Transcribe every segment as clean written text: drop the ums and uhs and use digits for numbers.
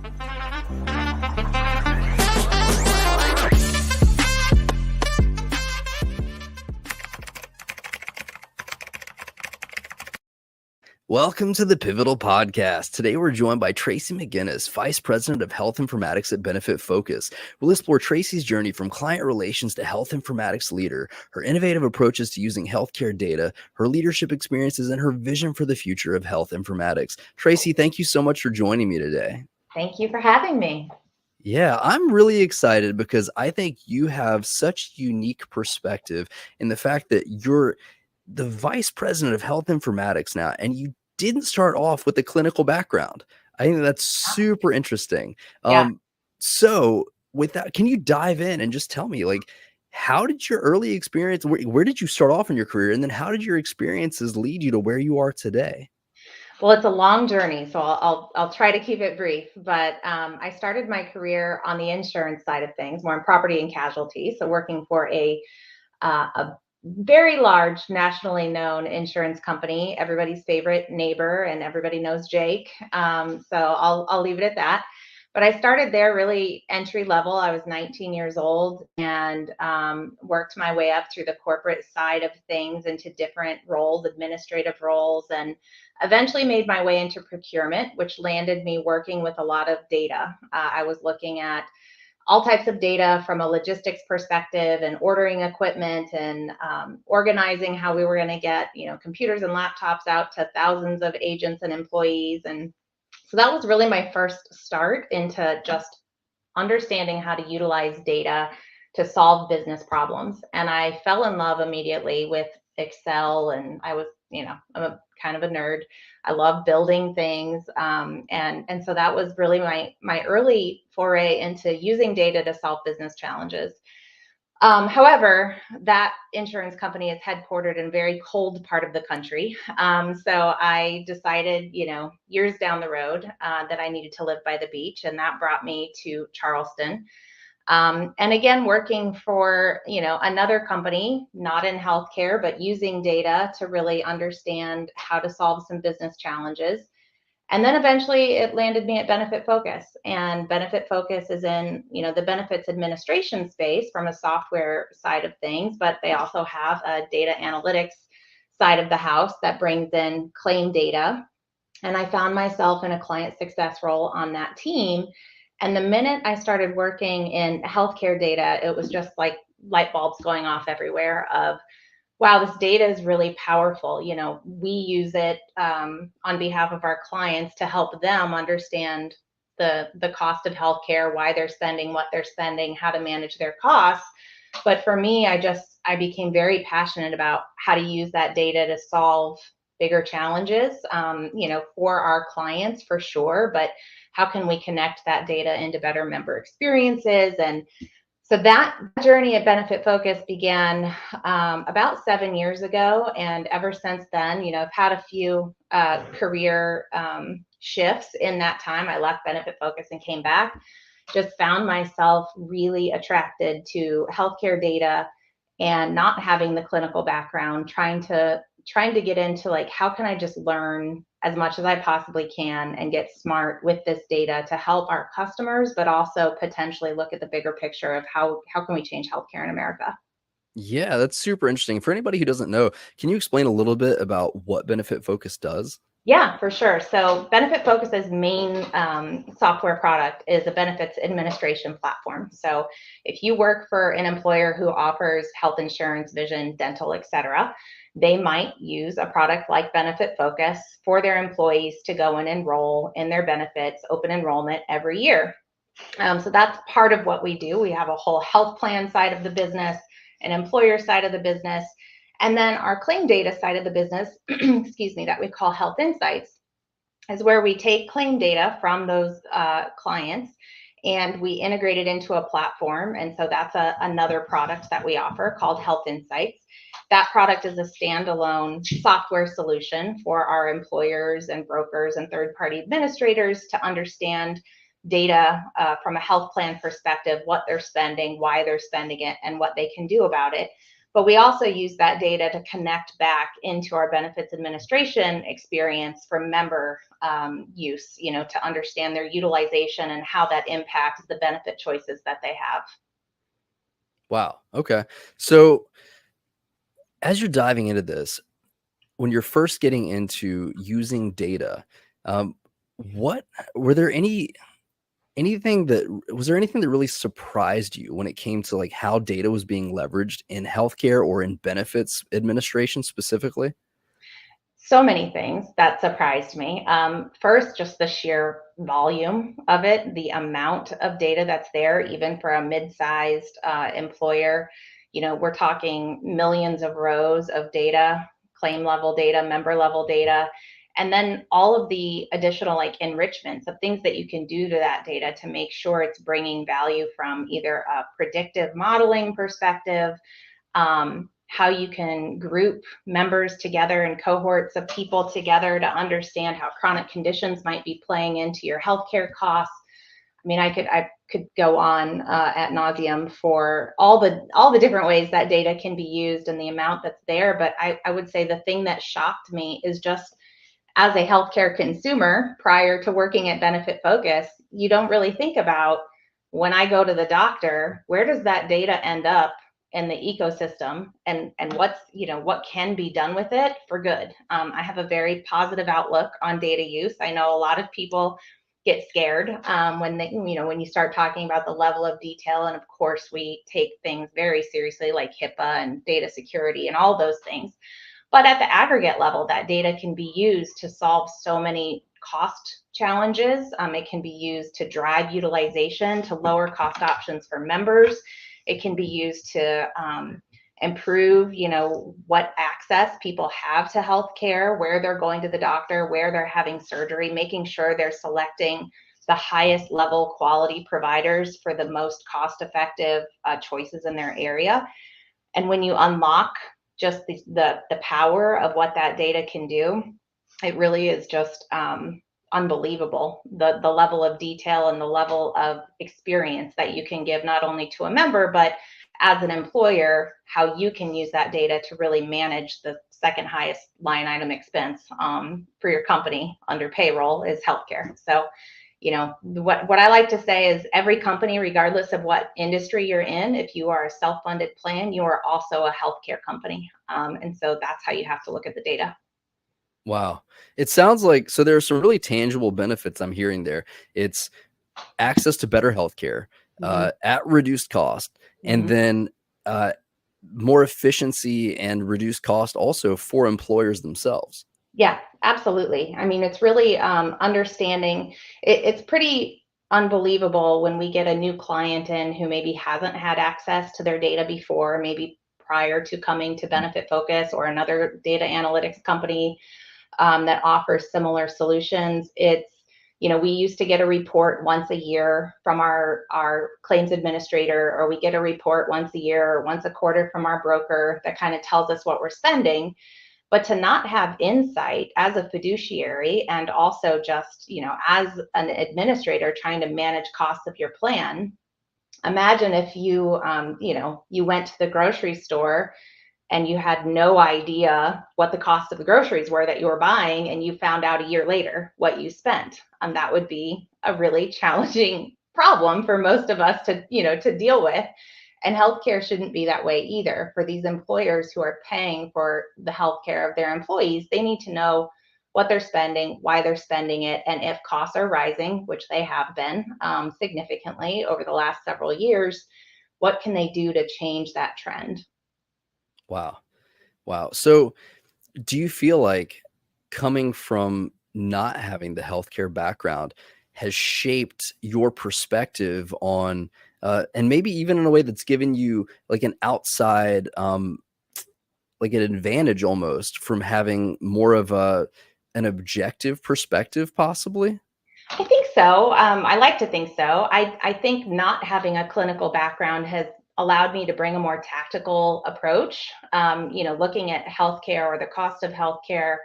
Welcome to the Pivotal Podcast. Today we're joined by Traci McGinnis, Vice President of Health Informatics at Benefitfocus. We'll explore Traci's journey from client relations to health informatics leader, her innovative approaches to using healthcare data, her leadership experiences, and her vision for the future of health informatics. Traci, thank you so much for joining me today. Thank you for having me. Yeah, I'm really excited because I think you have such unique perspective in the fact that you're the vice president of health informatics now, and you didn't start off with a clinical background. I think that's super interesting. Yeah. So with that, can you dive in and just tell me, like, how did your early experience, where did you start off in your career? And then how did your experiences lead you to where you are today? Well, it's a long journey, so I'll try to keep it brief. But I started my career on the insurance side of things, more in property and casualty. So working for a very large, nationally known insurance company, everybody's favorite neighbor, and everybody knows Jake. So I'll leave it at that. But I started there really entry level. I was 19 years old and worked my way up through the corporate side of things into different roles, administrative roles, and eventually made my way into procurement, which landed me working with a lot of data. I was looking at all types of data from a logistics perspective and ordering equipment and organizing how we were going to get, computers and laptops out to thousands of agents and employees. And so that was really my first start into just understanding how to utilize data to solve business problems. And I fell in love immediately with Excel, and I was, I'm a kind of a nerd. I love building things. And so that was really my early foray into using data to solve business challenges. However, that insurance company is headquartered in a very cold part of the country. So I decided, years down the road, that I needed to live by the beach, and that brought me to Charleston. And again, working for, another company, not in healthcare, but using data to really understand how to solve some business challenges. And then eventually it landed me at Benefitfocus, and Benefitfocus is in, the benefits administration space from a software side of things, but they also have a data analytics side of the house that brings in claim data. And I found myself in a client success role on that team. And the minute I started working in healthcare data, it was just like light bulbs going off everywhere of, wow, this data is really powerful. We use it on behalf of our clients to help them understand the cost of healthcare, why they're spending what they're spending, how to manage their costs. But for me, I became very passionate about how to use that data to solve bigger challenges, for our clients for sure. But how can we connect that data into better member experiences? And so that journey at Benefitfocus began about 7 years ago. And ever since then, I've had a few career shifts in that time. I left Benefitfocus and came back. Just found myself really attracted to healthcare data and not having the clinical background, trying to get into, like, how can I just learn as much as I possibly can and get smart with this data to help our customers, but also potentially look at the bigger picture of how can we change healthcare in America. Yeah, that's super interesting. For anybody who doesn't know, can you explain a little bit about what Benefitfocus does? Yeah, for sure. So Benefitfocus's main software product is a benefits administration platform. So if you work for an employer who offers health insurance, vision, dental, et cetera, they might use a product like Benefitfocus for their employees to go and enroll in their benefits, open enrollment every year. So that's part of what we do. We have a whole health plan side of the business, an employer side of the business, and then our claim data side of the business, excuse me, that we call Health Insights, is where we take claim data from those clients and we integrate it into a platform. And so that's another product that we offer called Health Insights. That product is a standalone software solution for our employers and brokers and third-party administrators to understand data from a health plan perspective, what they're spending, why they're spending it, and what they can do about it. But we also use that data to connect back into our benefits administration experience for member use, to understand their utilization and how that impacts the benefit choices that they have. Wow. Okay. So as you're diving into this, when you're first getting into using data, what were there anything that was there anything that really surprised you when it came to like how data was being leveraged in healthcare or in benefits administration specifically? So many things that surprised me. First, just the sheer volume of it, the amount of data that's there, even for a mid-sized employer. We're talking millions of rows of data, claim level data, member level data, and then all of the additional like enrichments of things that you can do to that data to make sure it's bringing value from either a predictive modeling perspective, how you can group members together and cohorts of people together to understand how chronic conditions might be playing into your healthcare costs. I mean, I could go on ad nauseum for all the different ways that data can be used and the amount that's there. But I would say the thing that shocked me is just as a healthcare consumer prior to working at Benefitfocus, you don't really think about when I go to the doctor, where does that data end up in the ecosystem and what can be done with it for good. I have a very positive outlook on data use. I know a lot of people get scared when you start talking about the level of detail, and of course we take things very seriously like HIPAA and data security and all those things. But at the aggregate level, that data can be used to solve so many cost challenges. It can be used to drive utilization, to lower cost options for members. It can be used to improve, what access people have to healthcare, where they're going to the doctor, where they're having surgery, making sure they're selecting the highest level quality providers for the most cost-effective choices in their area. And when you unlock just the power of what that data can do, it really is just unbelievable. The level of detail and the level of experience that you can give not only to a member, but as an employer, how you can use that data to really manage the second highest line item expense for your company under payroll is healthcare. So what I like to say is every company, regardless of what industry you're in, if you are a self-funded plan, you are also a healthcare company. And so that's how you have to look at the data. Wow. It sounds like so there are some really tangible benefits I'm hearing there. It's access to better healthcare at reduced cost, and then more efficiency and reduced cost also for employers themselves. Yeah, absolutely. I mean, it's really understanding. It's pretty unbelievable when we get a new client in who maybe hasn't had access to their data before, maybe prior to coming to Benefitfocus or another data analytics company that offers similar solutions. We used to get a report once a year from our claims administrator, or we get a report once a year or once a quarter from our broker that kind of tells us what we're spending. But to not have insight as a fiduciary, and also just, as an administrator trying to manage costs of your plan, imagine if you went to the grocery store and you had no idea what the cost of the groceries were that you were buying, and you found out a year later what you spent. That would be a really challenging problem for most of us to deal with. And healthcare shouldn't be that way either. For these employers who are paying for the healthcare of their employees, they need to know what they're spending, why they're spending it, and if costs are rising, which they have been significantly over the last several years, what can they do to change that trend? Wow. Wow. So do you feel like coming from not having the healthcare background has shaped your perspective on, and maybe even in a way that's given you like an outside, like an advantage almost from having more of an objective perspective, possibly? I think so. I like to think so. I think not having a clinical background has allowed me to bring a more tactical approach, looking at healthcare or the cost of healthcare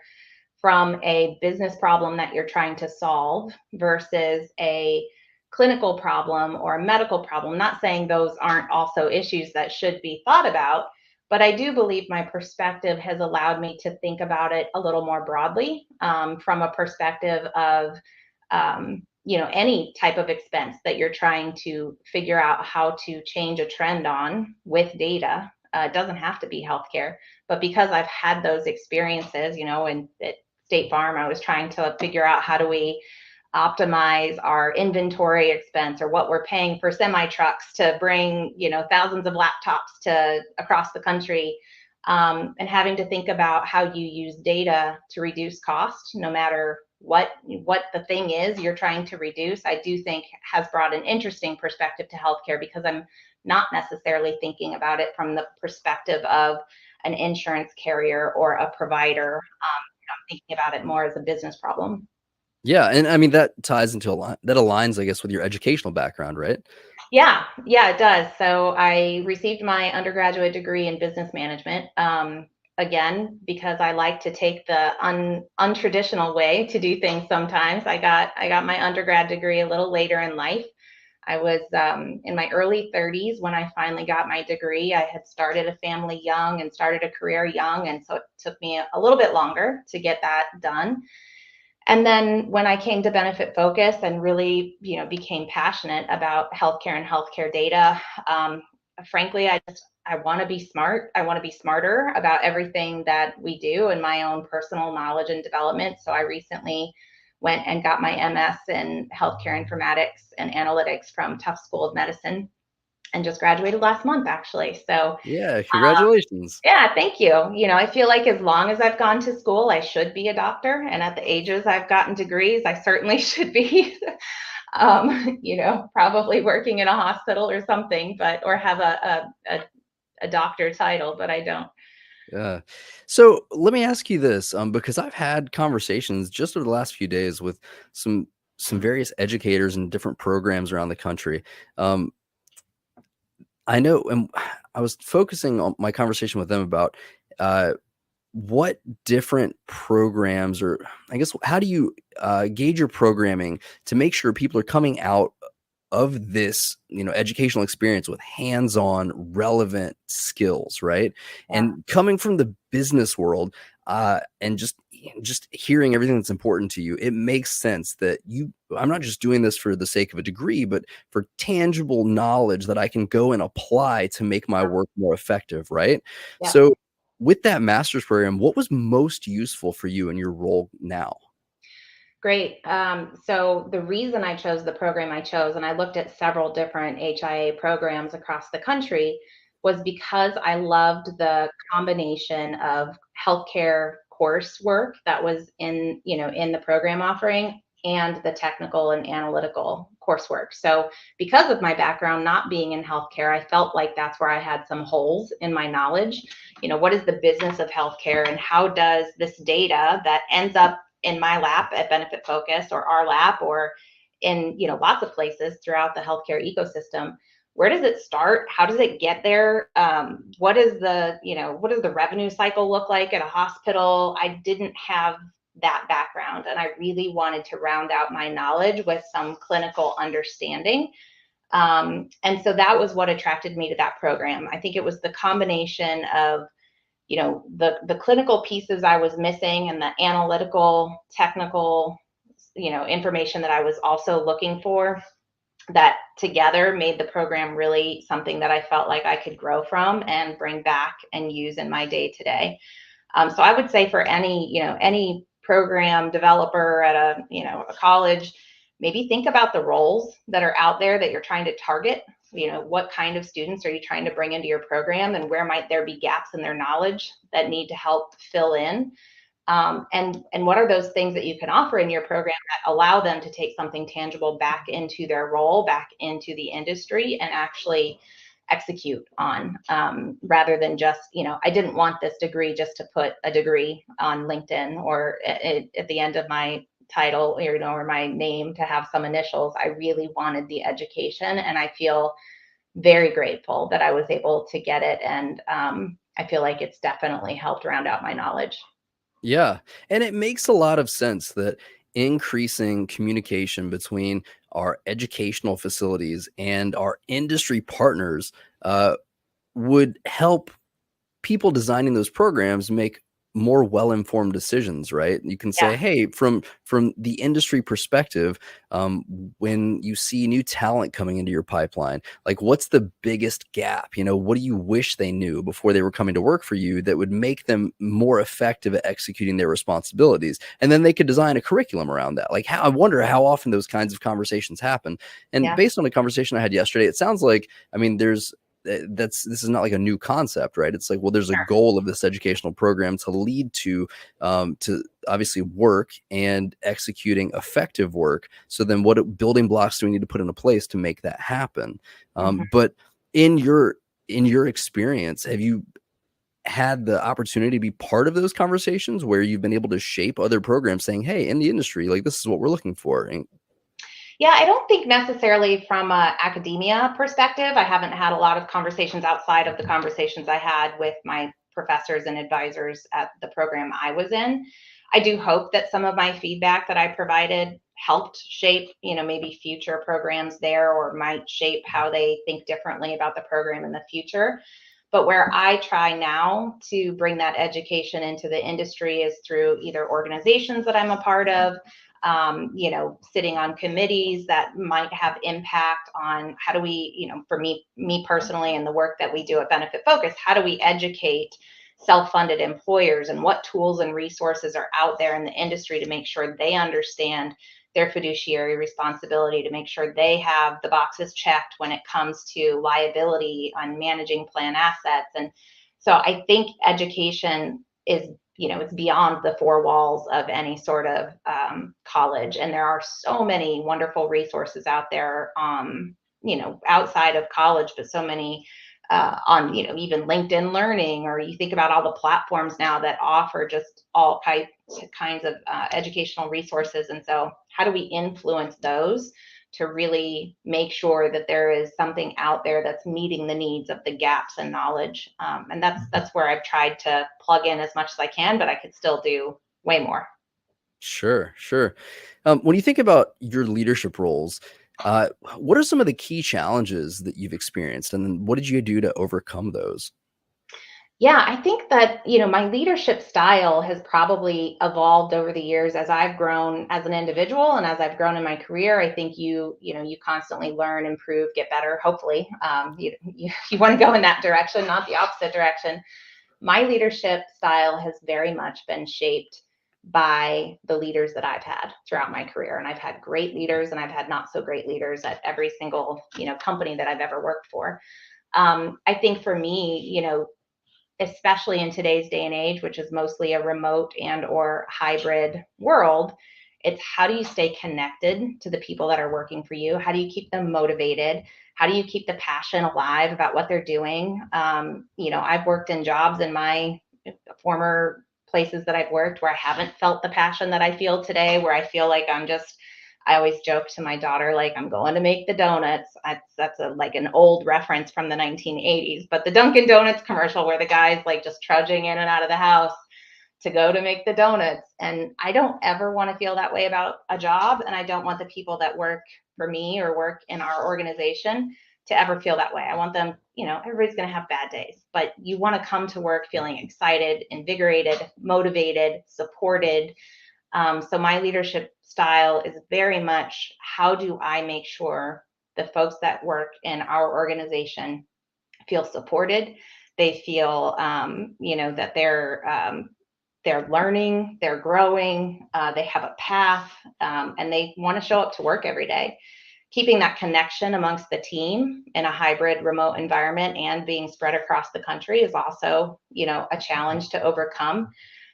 from a business problem that you're trying to solve versus a clinical problem or a medical problem. Not saying those aren't also issues that should be thought about, But I do believe my perspective has allowed me to think about it a little more broadly, from a perspective of, any type of expense that you're trying to figure out how to change a trend on with data. It doesn't have to be healthcare, but because I've had those experiences, and at State Farm, I was trying to figure out how do we optimize our inventory expense, or what we're paying for semi trucks to bring, thousands of laptops to across the country, and having to think about how you use data to reduce cost, no matter what the thing is you're trying to reduce. I do think has brought an interesting perspective to healthcare, because I'm not necessarily thinking about it from the perspective of an insurance carrier or a provider. I'm thinking about it more as a business problem. Yeah, and I mean, that ties into that aligns, I guess, with your educational background, right? Yeah, yeah, it does. So I received my undergraduate degree in business management. Again, because I like to take the untraditional way to do things sometimes. I got my undergrad degree a little later in life. I was in my early 30s when I finally got my degree. I had started a family young and started a career young, and so it took me a little bit longer to get that done. And then when I came to Benefitfocus and really, became passionate about healthcare and healthcare data, frankly, I want to be smart. I want to be smarter about everything that we do in my own personal knowledge and development. So I recently went and got my MS in healthcare informatics and analytics from Tufts School of Medicine, and just graduated last month, actually. So Yeah, congratulations. yeah, thank you. I feel like as long as I've gone to school, I should be a doctor. And at the ages I've gotten degrees, I certainly should be, probably working in a hospital or something, or have a doctor title, but I don't. Yeah. So let me ask you this, because I've had conversations just over the last few days with some various educators and different programs around the country. Um, I know, and I was focusing on my conversation with them about uh, what different programs, or I guess, how do you gauge your programming to make sure people are coming out of this, educational experience with hands-on relevant skills, right? Yeah, And coming from the business world, and just hearing everything that's important to you, it makes sense that I'm not just doing this for the sake of a degree, but for tangible knowledge that I can go and apply to make my work more effective, right? yeah. So with that master's program, what was most useful for you in your role now? Great. So the reason I chose the program I chose, and I looked at several different HIA programs across the country, was because I loved the combination of healthcare coursework that was in the program offering, and the technical and analytical coursework. So because of my background not being in healthcare, I felt like that's where I had some holes in my knowledge. What is the business of healthcare, and how does this data that ends up in my lap at Benefitfocus, or our lap, or in lots of places throughout the healthcare ecosystem, where does it start? How does it get there? What is the revenue cycle look like at a hospital? I didn't have that background, and I really wanted to round out my knowledge with some clinical understanding. And so that was what attracted me to that program. I think it was the combination of the clinical pieces I was missing, and the analytical, technical, information that I was also looking for, that together made the program really something that I felt like I could grow from and bring back and use in my day to day. So I would say for any program developer at a college, maybe think about the roles that are out there that you're trying to target. What kind of students are you trying to bring into your program, and where might there be gaps in their knowledge that need to help fill in? And what are those things that you can offer in your program that allow them to take something tangible back into their role, back into the industry, and actually execute on, rather than just, I didn't want this degree just to put a degree on LinkedIn, or at the end of my title, or my name to have some initials. I really wanted the education, and I feel very grateful that I was able to get it. And I feel like it's definitely helped round out my knowledge. Yeah. And it makes a lot of sense that increasing communication between our educational facilities and our industry partners would help people designing those programs make more well-informed decisions, right? You can say, Yeah. hey, from the industry perspective, when you see new talent coming into your pipeline, like what's the biggest gap? What do you wish they knew before they were coming to work for you that would make them more effective at executing their responsibilities? And then they could design a curriculum around that. Like, I wonder how often those kinds of conversations happen. And Yeah. based on a conversation I had yesterday, it sounds like, this is not like a new concept, right? It's like, well, there's a Sure. goal of this educational program to lead to obviously work and executing effective work. So then what building blocks do we need to put into place to make that happen? Mhm. But in your experience, have you had the opportunity to be part of those conversations where you've been able to shape other programs saying, hey, in the industry, like this is what we're looking for? And Yeah, I don't think necessarily from a academia perspective. I haven't had a lot of conversations outside of the conversations I had with my professors and advisors at the program I was in. I do hope that some of my feedback that I provided helped shape, maybe future programs there, or might shape how they think differently about the program in the future. But where I try now to bring that education into the industry is through either organizations that I'm a part of, sitting on committees that might have impact on how do we, for me personally, and the work that we do at Benefitfocus, how do we educate self-funded employers and what tools and resources are out there in the industry to make sure they understand their fiduciary responsibility, to make sure they have the boxes checked when it comes to liability on managing plan assets. And so I think education is, it's beyond the four walls of any sort of college. And there are so many wonderful resources out there, outside of college, but so many on, even LinkedIn Learning, or you think about all the platforms now that offer just all kinds of educational resources. And so how do we influence those to really make sure that there is something out there that's meeting the needs of the gaps in knowledge? And that's where I've tried to plug in as much as I can, but I could still do way more. Sure, sure. When you think about your leadership roles, what are some of the key challenges that you've experienced, and then what did you do to overcome those? Yeah, I think that, my leadership style has probably evolved over the years as I've grown as an individual and as I've grown in my career. I think you constantly learn, improve, get better. Hopefully, you want to go in that direction, not the opposite direction. My leadership style has very much been shaped by the leaders that I've had throughout my career. And I've had great leaders and I've had not so great leaders at every single, company that I've ever worked for. I think for me, especially in today's day and age, which is mostly a remote and or hybrid world, it's how do you stay connected to the people that are working for you? How do you keep them motivated? How do you keep the passion alive about what they're doing? I've worked in jobs in my former places that I've worked where I haven't felt the passion that I feel today, where I feel like I always joke to my daughter, like, I'm going to make the donuts. That's like an old reference from the 1980s, but the Dunkin' Donuts commercial where the guy's like just trudging in and out of the house to go to make the donuts. And I don't ever want to feel that way about a job. And I don't want the people that work for me or work in our organization to ever feel that way. I want them, everybody's going to have bad days, but you want to come to work feeling excited, invigorated, motivated, supported. So my leadership style is very much, how do I make sure the folks that work in our organization feel supported? They feel, that they're learning, they're growing, they have a path, and they want to show up to work every day. Keeping that connection amongst the team in a hybrid remote environment and being spread across the country is also, a challenge to overcome.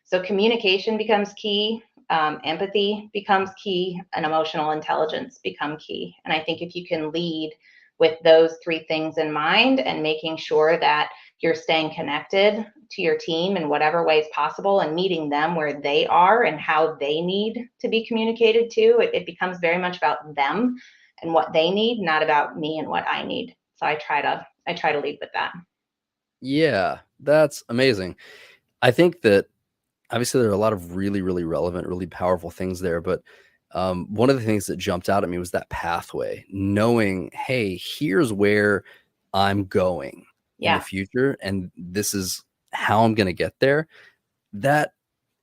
So communication becomes key, empathy becomes key, and emotional intelligence become key. And I think if you can lead with those three things in mind and making sure that you're staying connected to your team in whatever ways possible and meeting them where they are and how they need to be communicated to, it becomes very much about them and what they need, not about me and what I need. So I try to lead with that. Yeah, that's amazing. I think that obviously there are a lot of really, really relevant, really powerful things there, but one of the things that jumped out at me was that pathway, knowing, hey, here's where I'm going in the Yeah. future, and this is how I'm going to get there, that,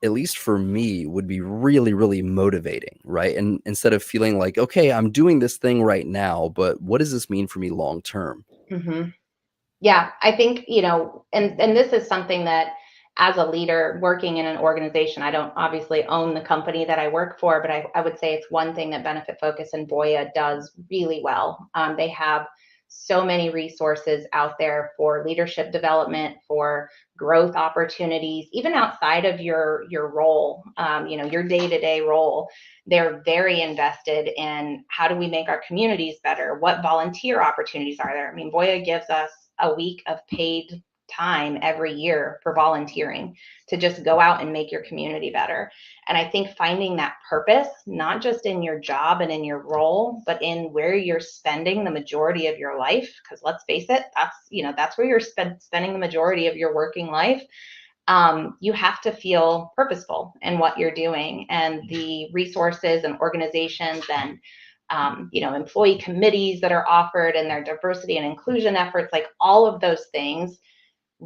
at least for me, would be really, really motivating, right? And instead of feeling like, okay, I'm doing this thing right now, but what does this mean for me long term? Hmm. Yeah, I think, and this is something that as a leader working in an organization, I don't obviously own the company that I work for, but I would say it's one thing that Benefit Focus and Voya does really well. They have so many resources out there for leadership development, for growth opportunities, even outside of your role, your day-to-day role. They're very invested in how do we make our communities better? What volunteer opportunities are there? I mean, Voya gives us a week of paid time every year for volunteering to just go out and make your community better. And I think finding that purpose, not just in your job and in your role, but in where you're spending the majority of your life, because let's face it, that's where you're spending the majority of your working life. You have to feel purposeful in what you're doing, and the resources and organizations and employee committees that are offered and their diversity and inclusion efforts, like all of those things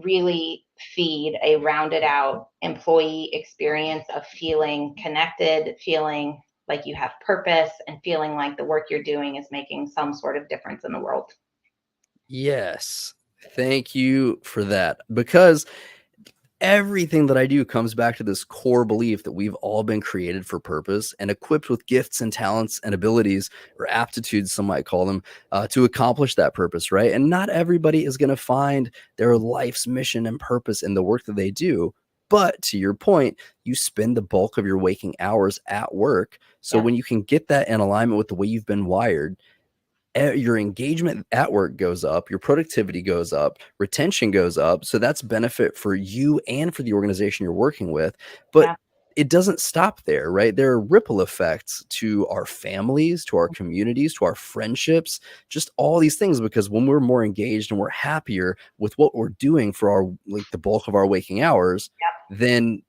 really feed a rounded out employee experience of feeling connected, feeling like you have purpose, and feeling like the work you're doing is making some sort of difference in the world. Yes. Thank you for that. Because everything that I do comes back to this core belief that we've all been created for purpose and equipped with gifts and talents and abilities, or aptitudes, some might call them, to accomplish that purpose, right? And not everybody is going to find their life's mission and purpose in the work that they do. But to your point, you spend the bulk of your waking hours at work. So Yeah, when you can get that in alignment with the way you've been wired, your engagement at work goes up, your productivity goes up, retention goes up. So that's benefit for you and for the organization you're working with. But yeah, it doesn't stop there, right? There are ripple effects to our families, to our communities, to our friendships, just all these things. Because when we're more engaged and we're happier with what we're doing for our, like, the bulk of our waking hours, then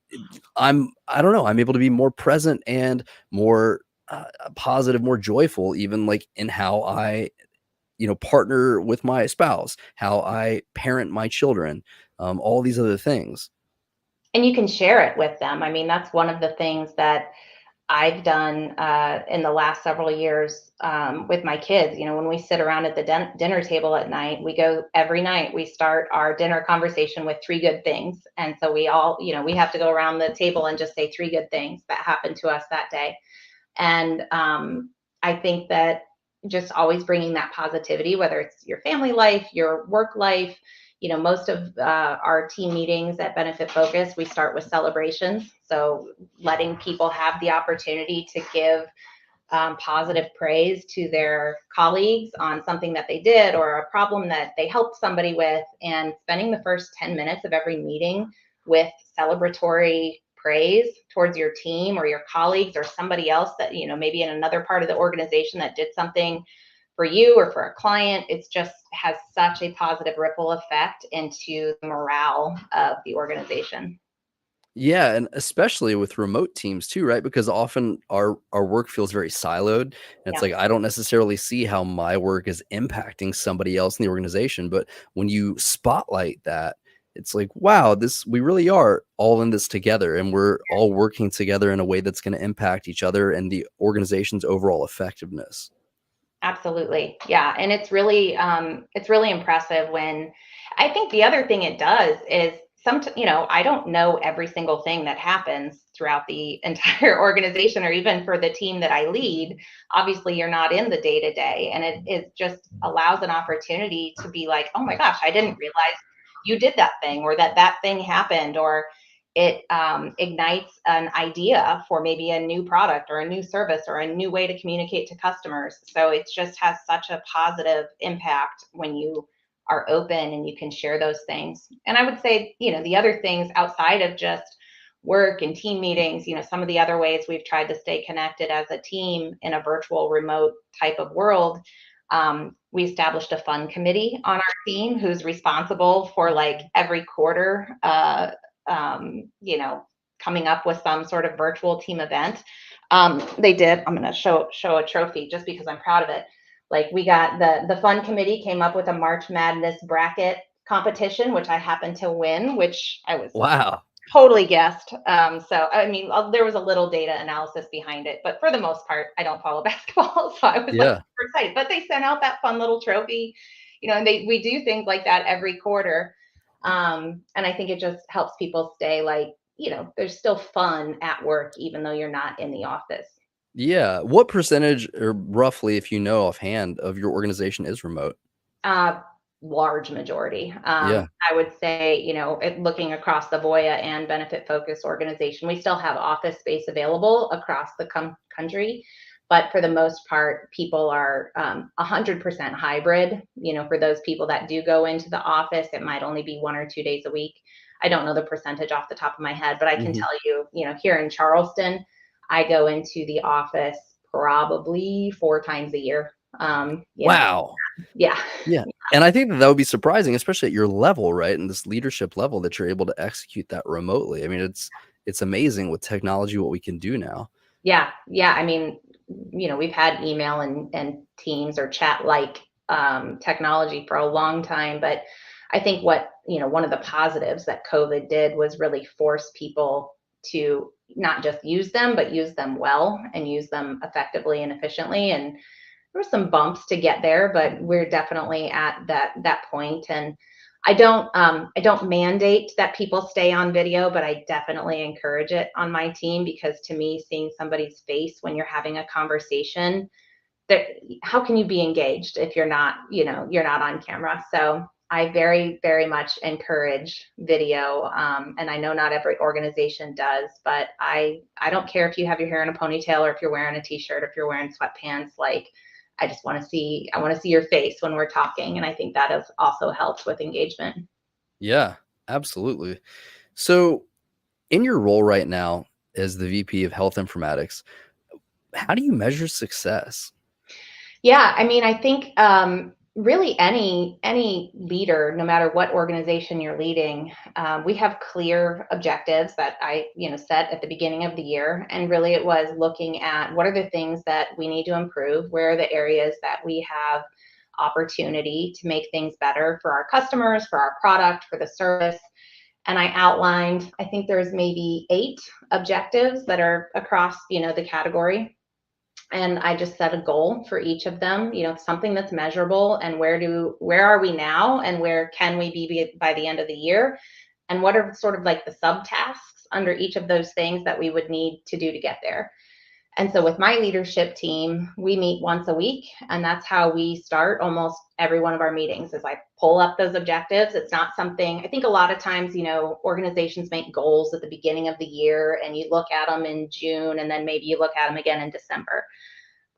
I don't know, I'm able to be more present and more positive, more joyful, even like in how I, partner with my spouse, how I parent my children, all these other things. and you can share it with them. I mean, that's one of the things that I've done in the last several years with my kids. When we sit around at the dinner table at night, every night, we start our dinner conversation with three good things. And so we all, we have to go around the table and just say three good things that happened to us that day. And I think that just always bringing that positivity, whether it's your family life, your work life, most of our team meetings at Benefit Focus, we start with celebrations. So letting people have the opportunity to give positive praise to their colleagues on something that they did or a problem that they helped somebody with, and spending the first 10 minutes of every meeting with celebratory praise towards your team or your colleagues or somebody else that, maybe in another part of the organization that did something for you or for a client. It's just has such a positive ripple effect into the morale of the organization. Yeah, and especially with remote teams too, right? Because often our work feels very siloed, and it's Yeah, like I don't necessarily see how my work is impacting somebody else in the organization. But when you spotlight that, it's like, wow, this we really are all in this together, and we're all working together in a way that's going to impact each other and the organization's overall effectiveness. absolutely. Yeah. And it's really impressive when I think the other thing it does is I don't know every single thing that happens throughout the entire organization or even for the team that I lead. Obviously, you're not in the day to day, and it just allows an opportunity to be like, oh my gosh, I didn't realize you did that thing, or that thing happened, or it ignites an idea for maybe a new product or a new service or a new way to communicate to customers. So it just has such a positive impact when you are open and you can share those things. And I would say, the other things outside of just work and team meetings, some of the other ways we've tried to stay connected as a team in a virtual remote type of world. We established a fund committee on our team who's responsible for like every quarter, coming up with some sort of virtual team event. They did. I'm going to show a trophy just because I'm proud of it. Like we got the fund committee came up with a March Madness bracket competition, which I happened to win, which I was Wow. totally guessed. So, I mean, there was a little data analysis behind it, but for the most part, I don't follow basketball. So I was like Yeah. super excited. But they sent out that fun little trophy, and we do things like that every quarter. And I think it just helps people stay like, there's still fun at work, even though you're not in the office. Yeah. What percentage, or roughly, if you know offhand, of your organization is remote? Uh, Large majority. Yeah. I would say, looking across the Voya and Benefitfocus organization, we still have office space available across the country, but for the most part, people are 100% hybrid. For those people that do go into the office, it might only be 1 or 2 days a week. I don't know the percentage off the top of my head, but I can Mhm. tell you, here in Charleston, I go into the office probably 4 times a year. Wow. Yeah. Yeah. And I think that that would be surprising, especially at your level, right? And this leadership level, that you're able to execute that remotely. I mean, it's amazing with technology what we can do now. Yeah, yeah. I mean, we've had email and Teams or chat like technology for a long time, but I think one of the positives that COVID did was really force people to not just use them, but use them well and use them effectively and efficiently. And there were some bumps to get there, but we're definitely at that point. And I don't mandate that people stay on video, but I definitely encourage it on my team, because to me, seeing somebody's face when you're having a conversation, that how can you be engaged if you're not on camera? So I very, very much encourage video. And I know not every organization does, but I don't care if you have your hair in a ponytail or if you're wearing a t-shirt, or if you're wearing sweatpants. Like, I want to see your face when we're talking. And I think that has also helped with engagement. Yeah, absolutely. So, in your role right now as the VP of Health Informatics, how do you measure success? Yeah, I mean, I think really any leader, no matter what organization you're leading, we have clear objectives that I set at the beginning of the year, and really it was looking at what are the things that we need to improve, where are the areas that we have opportunity to make things better for our customers, for our product, for the service. And I outlined, I think there's maybe 8 objectives that are across the category, and I just set a goal for each of them, something that's measurable, and where are we now and where can we be by the end of the year, and what are sort of like the subtasks under each of those things that we would need to do to get there. And so with my leadership team, we meet once a week, and that's how we start almost every one of our meetings. Is I pull up those objectives. It's not something, I think a lot of times, organizations make goals at the beginning of the year and you look at them in June, and then maybe you look at them again in December.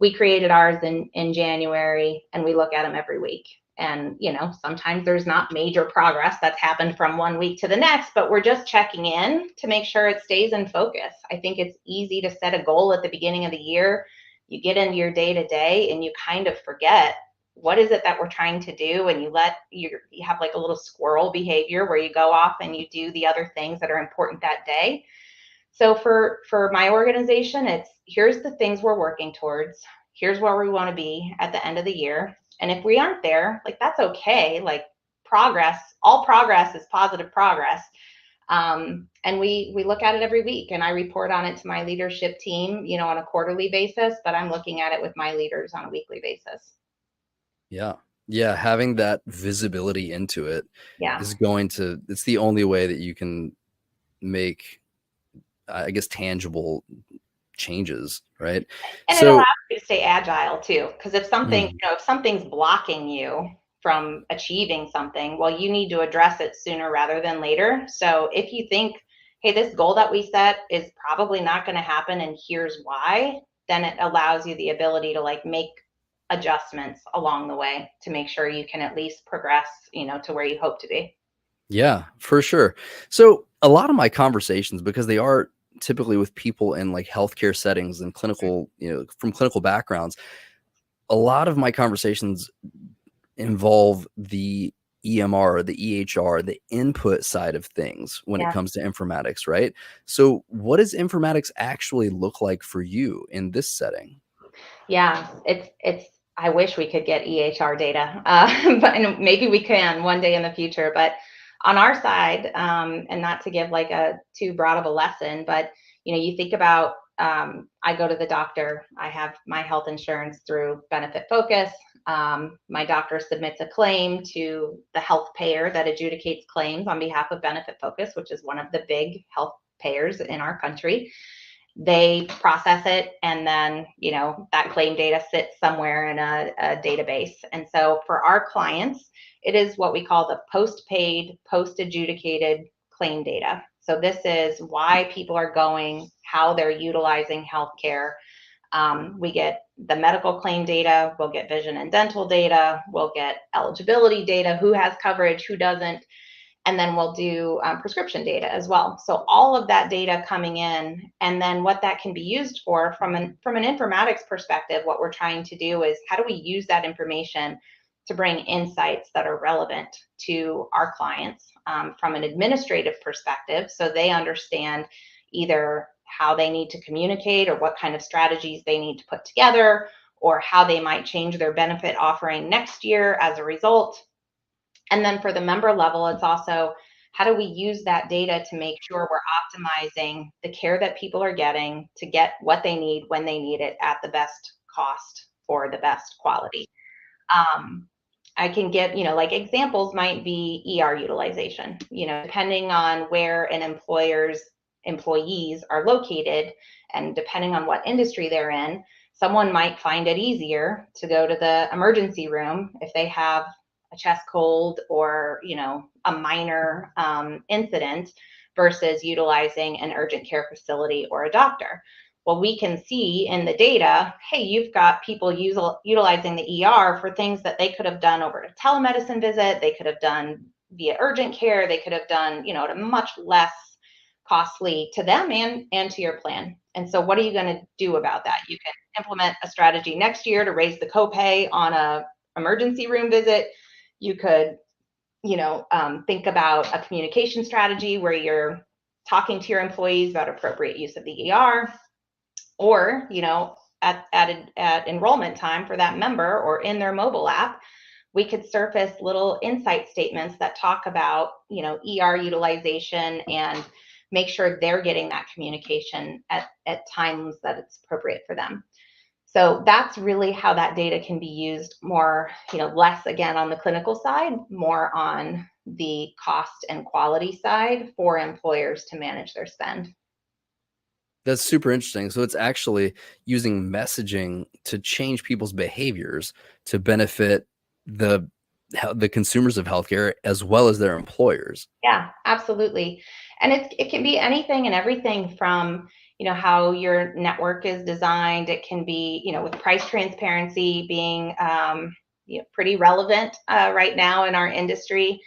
We created ours in January, and we look at them every week. And, sometimes there's not major progress that's happened from one week to the next, but we're just checking in to make sure it stays in focus. I think it's easy to set a goal at the beginning of the year. You get into your day to day and you kind of forget what is it that we're trying to do. And you have like a little squirrel behavior where you go off and you do the other things that are important that day. So for my organization, it's here's the things we're working towards. Here's where we want to be at the end of the year. And if we aren't there, like that's okay. Like all progress is positive progress. And we look at it every week, and I report on it to my leadership team, on a quarterly basis, but I'm looking at it with my leaders on a weekly basis. Yeah. Yeah, having that visibility into it Yeah. is it's the only way that you can make, I guess, tangible changes, right? And it allows So, you to stay agile too, because mhm, if something's blocking you from achieving something, well, you need to address it sooner rather than later. So if you think, hey, this goal that we set is probably not going to happen, and here's why, then it allows you the ability to like make adjustments along the way to make sure you can at least progress, to where you hope to be. yeah, for sure. So, a lot of my conversations, because they are typically with people in like healthcare settings and clinical, from clinical backgrounds, a lot of my conversations involve the EMR, the EHR, the input side of things when it Yeah. comes to informatics, right? So, what does informatics actually look like for you in this setting? Yeah, it's I wish we could get EHR data, but and maybe we can one day in the future. But on our side, and not to give like a too broad of a lesson, but you think about, I go to the doctor. I have my health insurance through Benefitfocus. My doctor submits a claim to the health payer that adjudicates claims on behalf of Benefitfocus, which is one of the big health payers in our country. They process it, and then that claim data sits somewhere in a database. And so for our clients, it is what we call the post-paid, post-adjudicated claim data. So this is why people are going, how they're utilizing healthcare. We get the medical claim data, we'll get vision and dental data, we'll get eligibility data, who has coverage, who doesn't, and then we'll do prescription data as well. So all of that data coming in, and then what that can be used for from an informatics perspective, what we're trying to do is how do we use that information to bring insights that are relevant to our clients from an administrative perspective, so they understand either how they need to communicate or what kind of strategies they need to put together, or how they might change their benefit offering next year as a result. And then for the member level, it's also how do we use that data to make sure we're optimizing the care that people are getting to get what they need when they need it at the best cost for the best quality. I can give, like examples might be ER utilization, depending on where an employer's employees are located and depending on what industry they're in, someone might find it easier to go to the emergency room if they have a chest cold or, a minor incident versus utilizing an urgent care facility or a doctor. Well, we can see in the data, hey, you've got people utilizing the ER for things that they could have done over a telemedicine visit, they could have done via urgent care, they could have done, at a much less costly to them and to your plan. And so what are you going to do about that? You can implement a strategy next year to raise the copay on a emergency room visit. You could, think about a communication strategy where you're talking to your employees about appropriate use of the ER, or, at enrollment time for that member or in their mobile app, we could surface little insight statements that talk about, ER utilization and make sure they're getting that communication at times that it's appropriate for them. So that's really how that data can be used more, less again on the clinical side, more on the cost and quality side for employers to manage their spend. That's super interesting. So it's actually using messaging to change people's behaviors to benefit the consumers of healthcare as well as their employers. Yeah, absolutely. And it can be anything and everything from, how your network is designed. It can be, with price transparency being pretty relevant right now in our industry.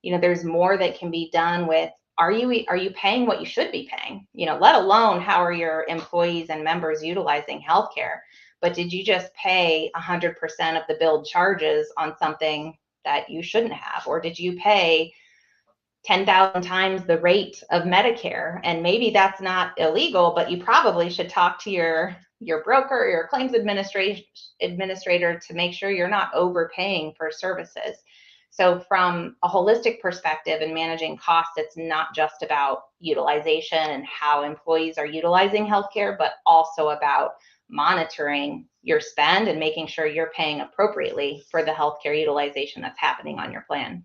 There's more that can be done with, are you paying what you should be paying? Let alone how are your employees and members utilizing healthcare? But did you just pay 100% of the billed charges on something that you shouldn't have? Or did you pay 10,000 times the rate of Medicare? And maybe that's not illegal, but you probably should talk to your broker or your claims administrator to make sure you're not overpaying for services. So from a holistic perspective in managing costs, it's not just about utilization and how employees are utilizing healthcare, but also about monitoring your spend and making sure you're paying appropriately for the healthcare utilization that's happening on your plan.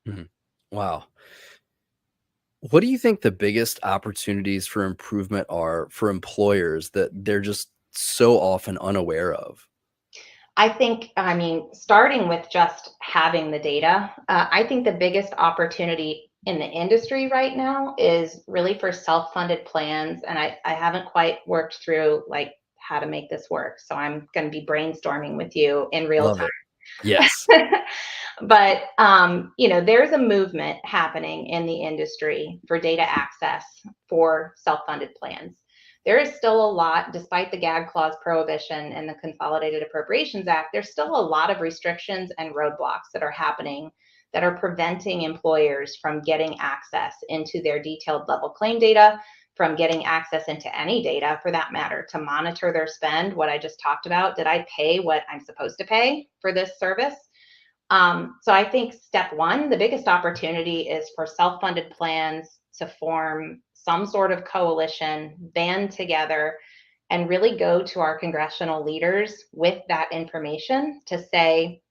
Mm-hmm. Wow. What do you think the biggest opportunities for improvement are for employers that they're just so often unaware of? I think, starting with just having the data, I think the biggest opportunity in the industry right now is really for self-funded plans. And I haven't quite worked through like how to make this work. So I'm going to be brainstorming with you in real Love time. it. Yes. But, there's a movement happening in the industry for data access for self-funded plans. There is still a lot, despite the gag clause prohibition and the Consolidated Appropriations Act, there's still a lot of restrictions and roadblocks that are happening that are preventing employers from getting access into their detailed level claim data from getting access into any data for that matter, to monitor their spend, what I just talked about. Did I pay what I'm supposed to pay for this service? So I think step one, the biggest opportunity is for self-funded plans to form some sort of coalition, band together, and really go to our congressional leaders with that information to say,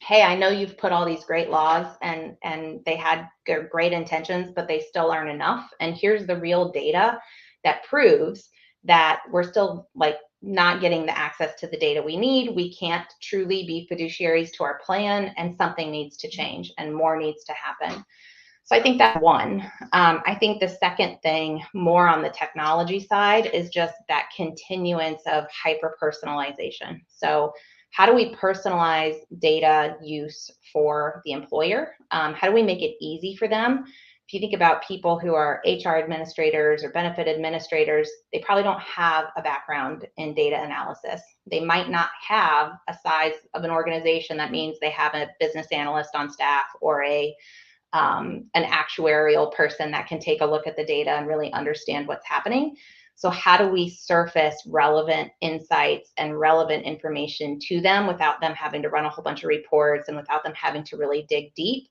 hey, I know you've put all these great laws and they had great intentions, but they still aren't enough. And here's the real data that proves that we're still like not getting the access to the data we need. We can't truly be fiduciaries to our plan, and something needs to change and more needs to happen. So I think that's one. I think the second thing, more on the technology side, is just that continuance of hyper personalization. So how do we personalize data use for the employer? How do we make it easy for them? If you think about people who are HR administrators or benefit administrators, they probably don't have a background in data analysis. They might not have a size of an organization that means they have a business analyst on staff or an actuarial person that can take a look at the data and really understand what's happening. So how do we surface relevant insights and relevant information to them without them having to run a whole bunch of reports and without them having to really dig deep?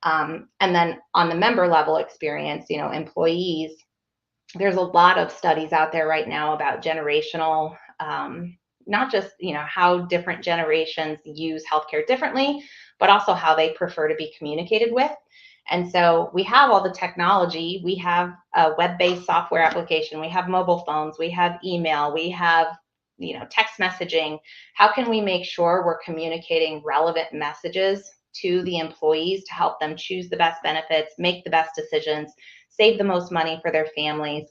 And then on the member level experience, employees, there's a lot of studies out there right now about generational, not just, how different generations use healthcare differently, but also how they prefer to be communicated with. And so we have all the technology. We have a web-based software application. We have mobile phones. We have email. We have, text messaging. How can we make sure we're communicating relevant messages to the employees to help them choose the best benefits, make the best decisions, save the most money for their families?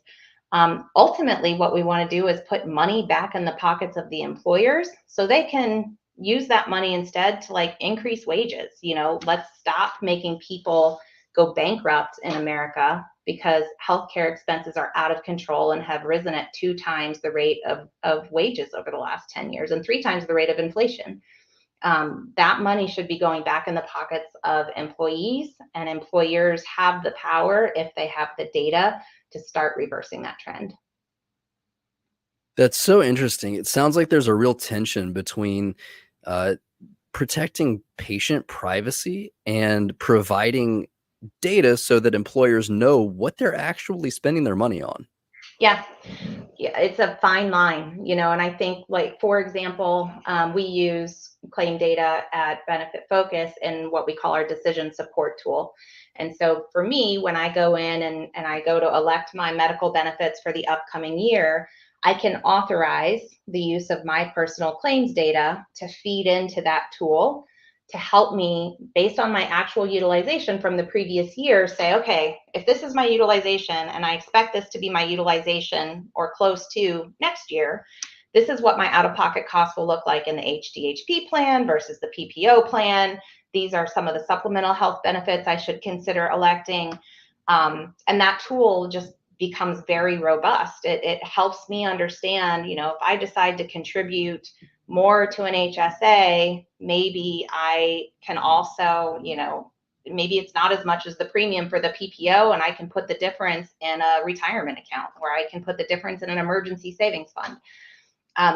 Ultimately, what we want to do is put money back in the pockets of the employers so they can use that money instead to increase wages. Let's stop making people go bankrupt in America because healthcare expenses are out of control and have risen at 2 times the rate of wages over the last 10 years and 3 times the rate of inflation. That money should be going back in the pockets of employees, and employers have the power, if they have the data, to start reversing that trend. That's so interesting. It sounds like there's a real tension between protecting patient privacy and providing data so that employers know what they're actually spending their money on. Yeah, it's a fine line, and I think, for example, we use claim data at Benefitfocus in what we call our decision support tool. And so for me, when I go in and I go to elect my medical benefits for the upcoming year, I can authorize the use of my personal claims data to feed into that tool to help me, based on my actual utilization from the previous year, say, okay, if this is my utilization and I expect this to be my utilization or close to next year, this is what my out-of-pocket costs will look like in the HDHP plan versus the PPO plan. These are some of the supplemental health benefits I should consider electing. And that tool just becomes very robust. It helps me understand, if I decide to contribute more to an HSA, maybe I can also, maybe it's not as much as the premium for the PPO, and I can put the difference in a retirement account, or I can put the difference in an emergency savings fund.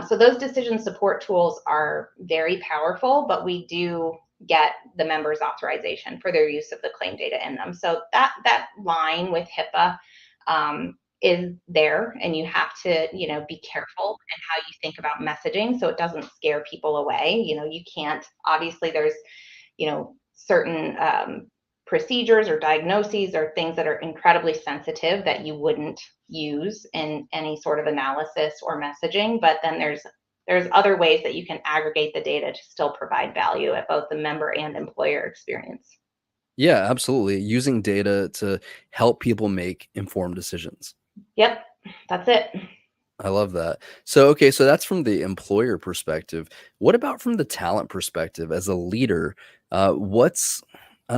So those decision support tools are very powerful, but we do get the members' authorization for their use of the claim data in them. So that line with HIPAA is there, and you have to, be careful in how you think about messaging so it doesn't scare people away. You can't, obviously there's, certain procedures or diagnoses or things that are incredibly sensitive that you wouldn't use in any sort of analysis or messaging, but then there's other ways that you can aggregate the data to still provide value at both the member and employer experience. Yeah, absolutely. Using data to help people make informed decisions. Yep, that's it. I love that. So, okay, so that's from the employer perspective. What about from the talent perspective as a leader? I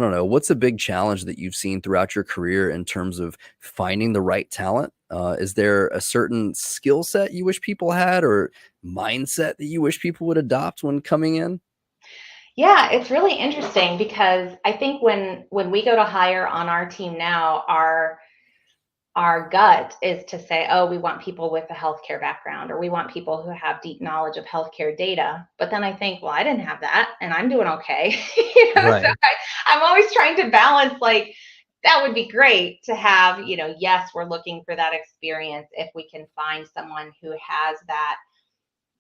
don't know, what's a big challenge that you've seen throughout your career in terms of finding the right talent? Is there a certain skill set you wish people had or mindset that you wish people would adopt when coming in? Yeah, it's really interesting because I think when we go to hire on our team now, our gut is to say, oh, we want people with a healthcare background, or we want people who have deep knowledge of healthcare data. But then I think, well, I didn't have that and I'm doing okay. So Right. I'm always trying to balance, like, that would be great to have, yes, we're looking for that experience if we can find someone who has that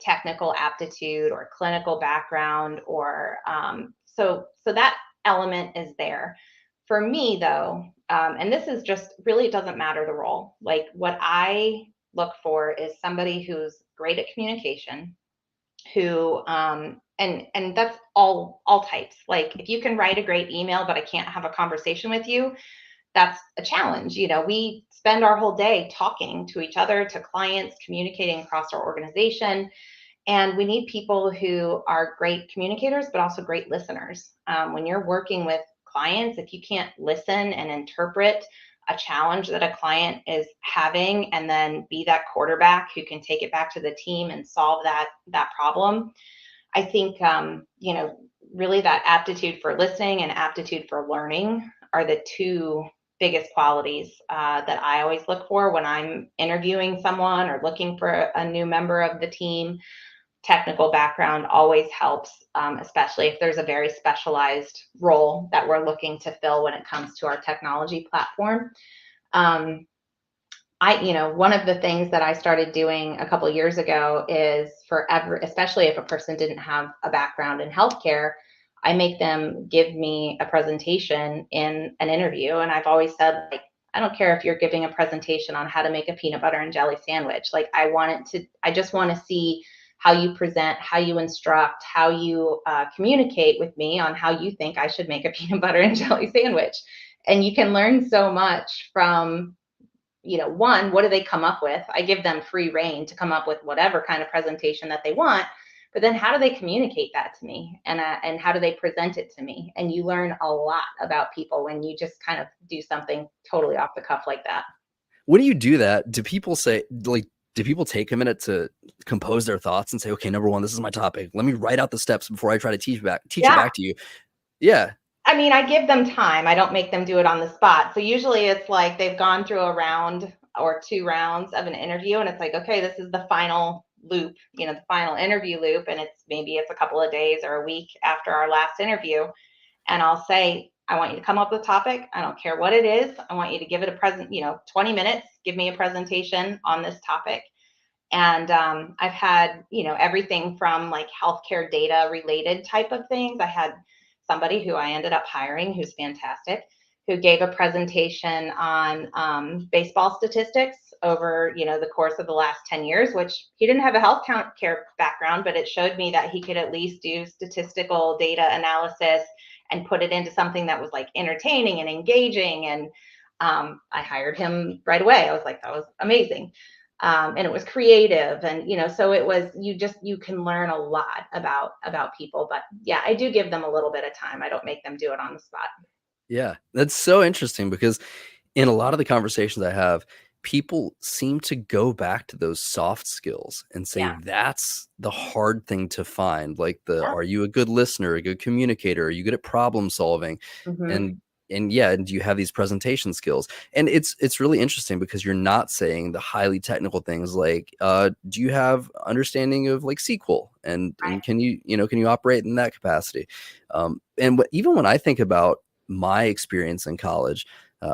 technical aptitude or clinical background, or so that element is there. For me, though, and this is just really, it doesn't matter the role. Like, what I look for is somebody who's great at communication, who and that's all types. Like, if you can write a great email but I can't have a conversation with you, that's a challenge. We spend our whole day talking to each other, to clients, communicating across our organization, and we need people who are great communicators, but also great listeners. When you're working with clients, if you can't listen and interpret a challenge that a client is having, and then be that quarterback who can take it back to the team and solve that problem, I think, really that aptitude for listening and aptitude for learning are the two biggest qualities that I always look for when I'm interviewing someone or looking for a new member of the team. Technical background always helps, especially if there's a very specialized role that we're looking to fill when it comes to our technology platform. Um, one of the things that I started doing a couple of years ago is, especially if a person didn't have a background in healthcare, I make them give me a presentation in an interview. And I've always said, like, I don't care if you're giving a presentation on how to make a peanut butter and jelly sandwich. Like, I just want to see how you present, how you instruct, how you communicate with me on how you think I should make a peanut butter and jelly sandwich. And you can learn so much from, one, what do they come up with? I give them free reign to come up with whatever kind of presentation that they want. But then how do they communicate that to me? And how do they present it to me? And you learn a lot about people when you just kind of do something totally off the cuff like that. When you do that, do people take a minute to compose their thoughts and say, okay, number one, this is my topic. Let me write out the steps before I try to teach it Yeah. back to you. Yeah. I mean, I give them time. I don't make them do it on the spot. So usually it's like they've gone through a round or two rounds of an interview, and it's like, okay, this is the final loop, the final interview loop. And it's a couple of days or a week after our last interview. And I'll say, I want you to come up with a topic. I don't care what it is. I want you to give it 20 minutes, give me a presentation on this topic. And I've had, everything from like healthcare data related type of things. I had somebody who I ended up hiring who's fantastic, who gave a presentation on baseball statistics over, the course of the last 10 years, which he didn't have a health care background, but it showed me that he could at least do statistical data analysis and put it into something that was like entertaining and engaging. And I hired him right away. I was like, that was amazing. And it was creative, and so it was, you can learn a lot about people. But yeah, I do give them a little bit of time. I don't make them do it on the spot. Yeah. That's so interesting because in a lot of the conversations I have, people seem to go back to those soft skills and say Yeah. that's the hard thing to find. Like Yeah. are you a good listener, a good communicator? Are you good at problem solving? Mm-hmm. And yeah, and do you have these presentation skills? And it's really interesting because you're not saying the highly technical things like, do you have understanding of like SQL and can you operate in that capacity? Even when I think about my experience in college,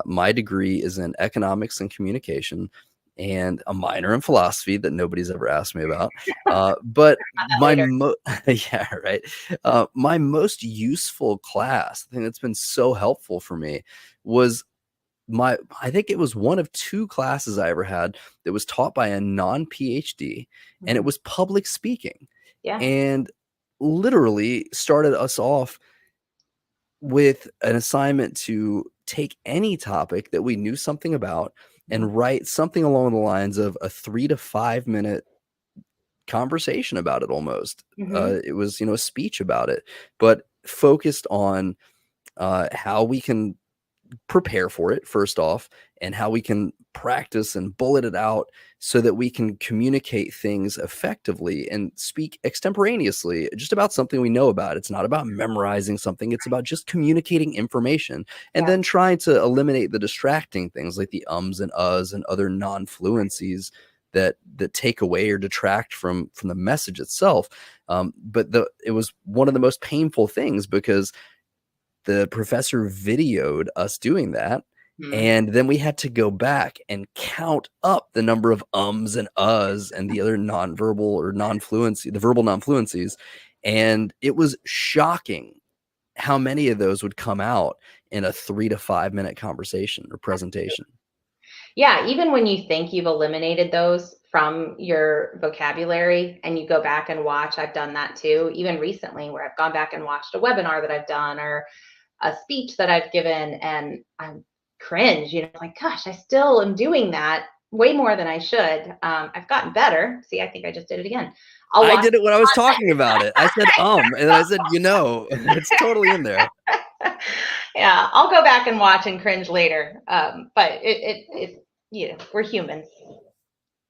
my degree is in economics and communication and a minor in philosophy that nobody's ever asked me about. But my Later. yeah, right. My most useful class, the thing that's been so helpful for me was I think it was one of two classes I ever had that was taught by a non-PhD, and it Mm-hmm. was public speaking, Yeah. and literally started us off with an assignment to take any topic that we knew something about Mm-hmm. and write something along the lines of a 3 to 5 minute conversation about it almost. Mm-hmm. It was, a speech about it, but focused on how we can prepare for it first off, and how we can practice and bullet it out so that we can communicate things effectively and speak extemporaneously just about something we know about. It's not about memorizing something, it's about just communicating information, and Yeah. then trying to eliminate the distracting things like the ums and uhs and other non-fluencies that take away or detract from the message itself. But it was one of the most painful things because the professor videoed us doing that. Mhm. And then we had to go back and count up the number of ums and uhs and the other nonverbal or non-fluency, the verbal non-fluencies. And it was shocking how many of those would come out in a 3 to 5 minute conversation or presentation. Yeah, even when you think you've eliminated those from your vocabulary and you go back and watch, I've done that too, even recently, where I've gone back and watched a webinar that I've done or a speech that I've given, and I'm cringe, like, gosh, I still am doing that way more than I should. I've gotten better. See, I think I just did it again. I'll I watch. did it when I was talking about it. I said, and then I said, it's totally in there. Yeah, I'll go back and watch and cringe later. But we're humans.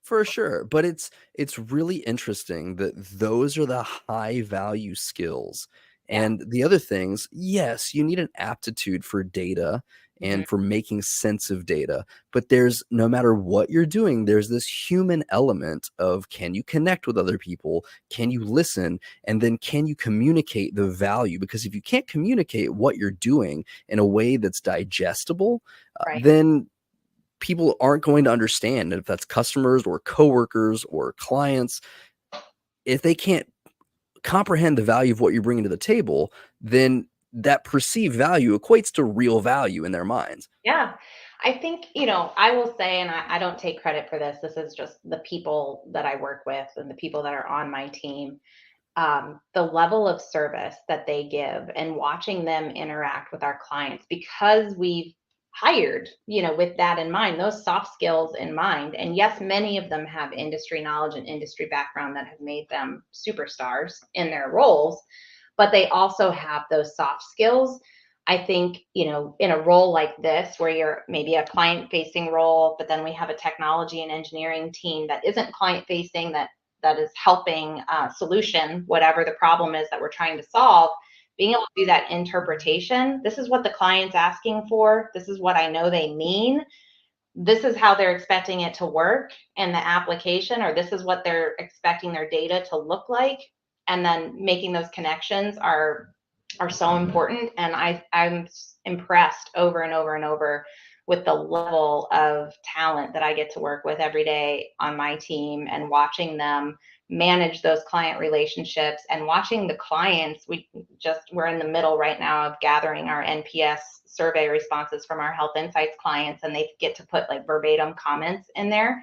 For sure, but it's really interesting that those are the high value skills. Yeah. And the other things, yes, you need an aptitude for data Mhm. and for making sense of data, but there's no matter what you're doing, there's this human element of can you connect with other people? Can you listen? And then can you communicate the value? Because if you can't communicate what you're doing in a way that's digestible, Right. then people aren't going to understand. And if that's customers or coworkers or clients, if they can't comprehend the value of what you're bringing to the table, then that perceived value equates to real value in their minds. Yeah. I think, I will say, and I don't take credit for this, this is just the people that I work with and the people that are on my team. The level of service that they give and watching them interact with our clients, because we've hired, with that in mind, those soft skills in mind. And yes, many of them have industry knowledge and industry background that have made them superstars in their roles, but they also have those soft skills. I think, in a role like this, where you're maybe a client facing role, but then we have a technology and engineering team that isn't client facing, that is helping solution whatever the problem is that we're trying to solve, being able to do that interpretation. This is what the client's asking for. This is what I know they mean. This is how they're expecting it to work in the application, or this is what they're expecting their data to look like. And then making those connections are so important. And I'm impressed over and over and over with the level of talent that I get to work with every day on my team, and watching them manage those client relationships and watching the clients. We're in the middle right now of gathering our NPS survey responses from our health insights clients, and they get to put like verbatim comments in there.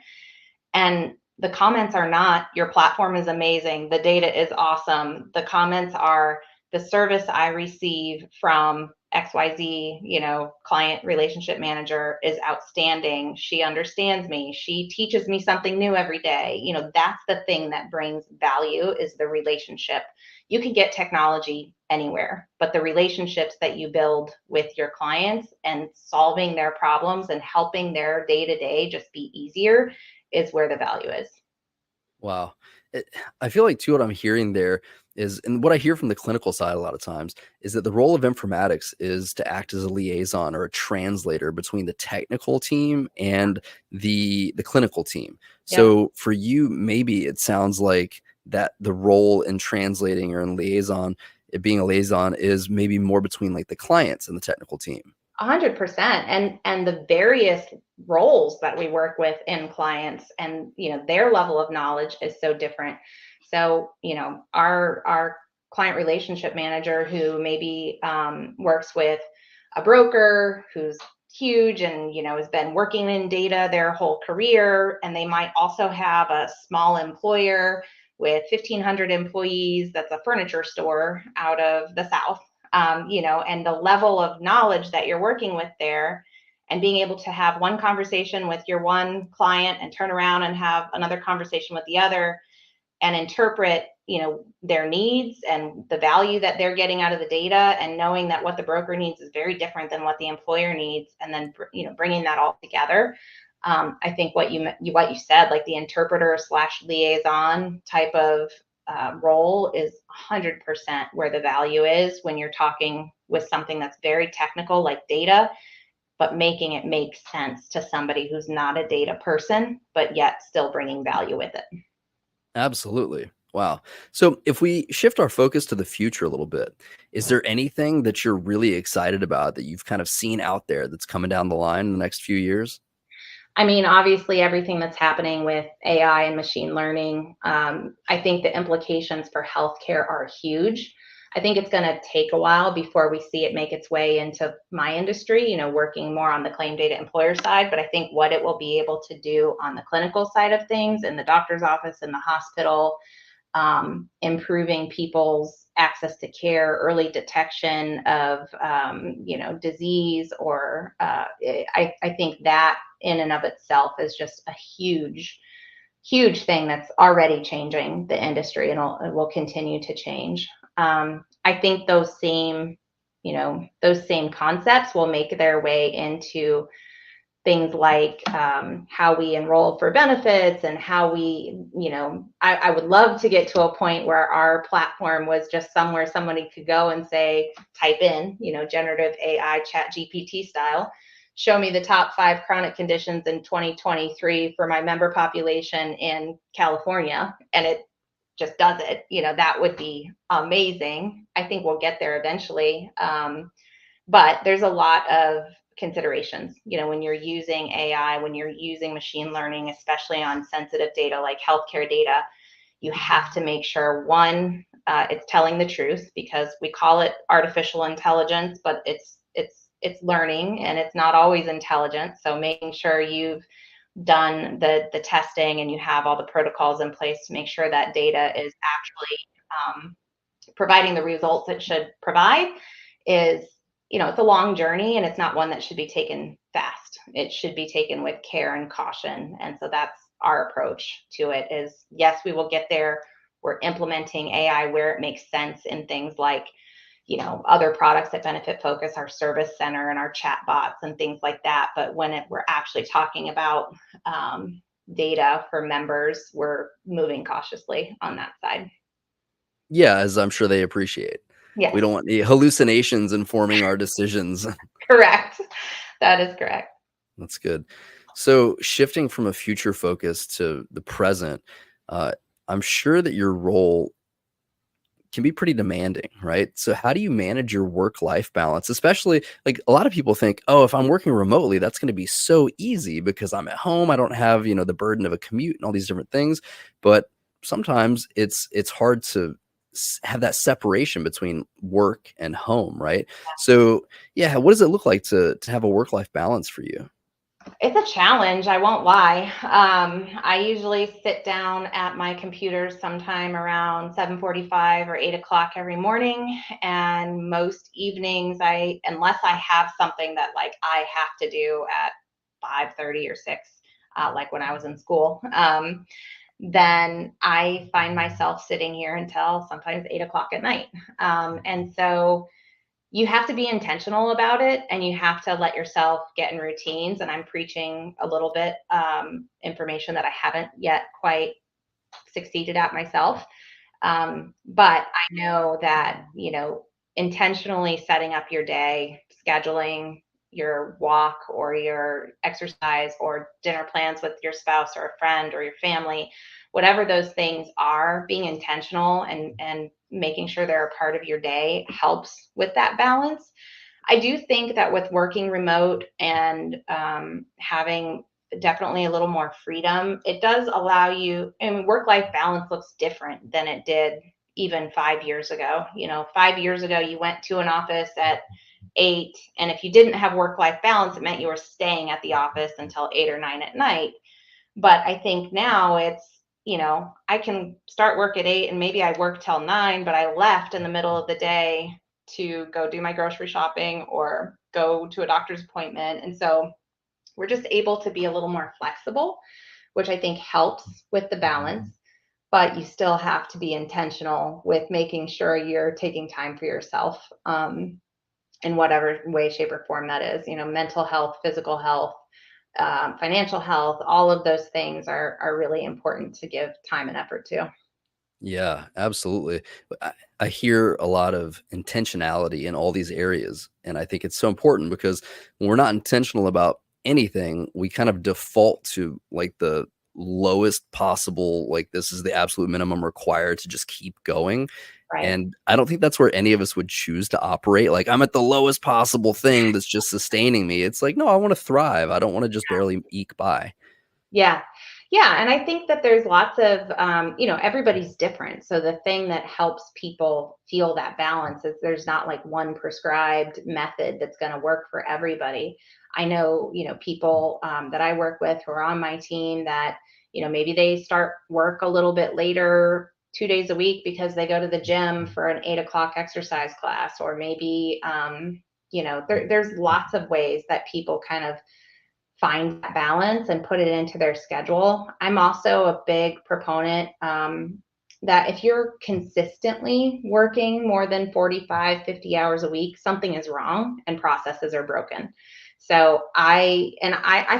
And the comments are not, your platform is amazing, the data is awesome. The comments are, the service I receive from XYZ, client relationship manager is outstanding. She understands me. She teaches me something new every day. That's the thing that brings value, is the relationship. You can get technology anywhere, but the relationships that you build with your clients and solving their problems and helping their day to day just be easier is where the value is. Wow. I feel like too what I'm hearing there is, and what I hear from the clinical side a lot of times, is that the role of informatics is to act as a liaison or a translator between the technical team and the clinical team. Yep. So for you, maybe it sounds like that the role in translating or in liaison, it being a liaison, is maybe more between like the clients and the technical team. 100%. And the various roles that we work with in clients, and their level of knowledge is so different. So our client relationship manager, who maybe works with a broker who's huge and has been working in data their whole career, and they might also have a small employer with 1,500 employees that's a furniture store out of the South. And the level of knowledge that you're working with there, and being able to have one conversation with your one client and turn around and have another conversation with the other, and interpret, their needs and the value that they're getting out of the data, and knowing that what the broker needs is very different than what the employer needs, and then, bringing that all together. I think what you said, like the interpreter / liaison type of role, is 100% where the value is when you're talking with something that's very technical like data, but making it make sense to somebody who's not a data person, but yet still bringing value with it. Absolutely. Wow. So if we shift our focus to the future a little bit, is there anything that you're really excited about that you've kind of seen out there that's coming down the line in the next few years? I mean, obviously, everything that's happening with AI and machine learning, I think the implications for healthcare are huge. I think it's going to take a while before we see it make its way into my industry, working more on the claim data employer side. But I think what it will be able to do on the clinical side of things, in the doctor's office, in the hospital, improving people's access to care, early detection of, disease, or I think that in and of itself is just a huge, huge thing that's already changing the industry, and it will continue to change. I think those same concepts will make their way into things like how we enroll for benefits, and how we, I would love to get to a point where our platform was just somewhere somebody could go and say, type in, generative AI, chat GPT style, show me the top 5 chronic conditions in 2023 for my member population in California, and it just does it. That would be amazing. I think we'll get there eventually. But there's a lot of considerations, when you're using AI, when you're using machine learning, especially on sensitive data like healthcare data. You have to make sure, one, it's telling the truth, because we call it artificial intelligence, but it's learning, and it's not always intelligent. So making sure you've done the testing, and you have all the protocols in place to make sure that data is actually providing the results it should provide, is, it's a long journey, and it's not one that should be taken fast. It should be taken with care and caution. And so that's our approach to it, is yes, we will get there. We're implementing AI where it makes sense in things like, other products at Benefitfocus, our service center and our chat bots and things like that. But when we're actually talking about data for members, we're moving cautiously on that side. Yeah, as I'm sure they appreciate. We Yes, don't want the hallucinations informing our decisions. correct. That is correct. That's good. So shifting from a future focus to the present, I'm sure that your role can be pretty demanding, right? So how do you manage your work-life balance? Especially, like, a lot of people think, oh, if I'm working remotely, that's going to be so easy because I'm at home. I don't have, the burden of a commute and all these different things. But sometimes it's hard to have that separation between work and home, right? So yeah, what does it look like to have a work-life balance for you? It's a challenge, I won't lie. I usually sit down at my computer sometime around 7:45 or 8 o'clock every morning, and most evenings, unless I have something that like I have to do at 5:30 or 6, like when I was in school, then I find myself sitting here until sometimes 8 o'clock at night. And so you have to be intentional about it, and you have to let yourself get in routines. And I'm preaching a little bit information that I haven't yet quite succeeded at myself. But I know that, intentionally setting up your day, scheduling your walk or your exercise or dinner plans with your spouse or a friend or your family, whatever those things are, being intentional and making sure they're a part of your day helps with that balance. I do think that with working remote and having definitely a little more freedom, it does allow you, and work-life balance looks different than it did even 5 years ago. 5 years ago, you went to an office at 8, and if you didn't have work-life balance, it meant you were staying at the office until 8 or 9 at night. But I think now it's, I can start work at 8 and maybe I work till 9, but I left in the middle of the day to go do my grocery shopping or go to a doctor's appointment. And so we're just able to be a little more flexible, which I think helps with the balance. but you still have to be intentional with making sure you're taking time for yourself, in whatever way, shape, or form that is. Mental health, physical health, financial health, all of those things are really important to give time and effort to. Yeah, absolutely. I hear a lot of intentionality in all these areas. And I think it's so important because when we're not intentional about anything, we kind of default to like the lowest possible, like this is the absolute minimum required to just keep going. Right. And I don't think that's where any of us would choose to operate. Like I'm at the lowest possible thing that's just sustaining me. It's like, no, I want to thrive. I don't want to just barely eke by. Yeah. Yeah. And I think that there's lots of, everybody's different. So the thing that helps people feel that balance is there's not like one prescribed method that's going to work for everybody. I know, people that I work with who are on my team that, maybe they start work a little bit later 2 days a week because they go to the gym for an 8 o'clock exercise class, or maybe, there's lots of ways that people kind of find that balance and put it into their schedule. I'm also a big proponent, that if you're consistently working more than 45, 50 hours a week, something is wrong and processes are broken. So I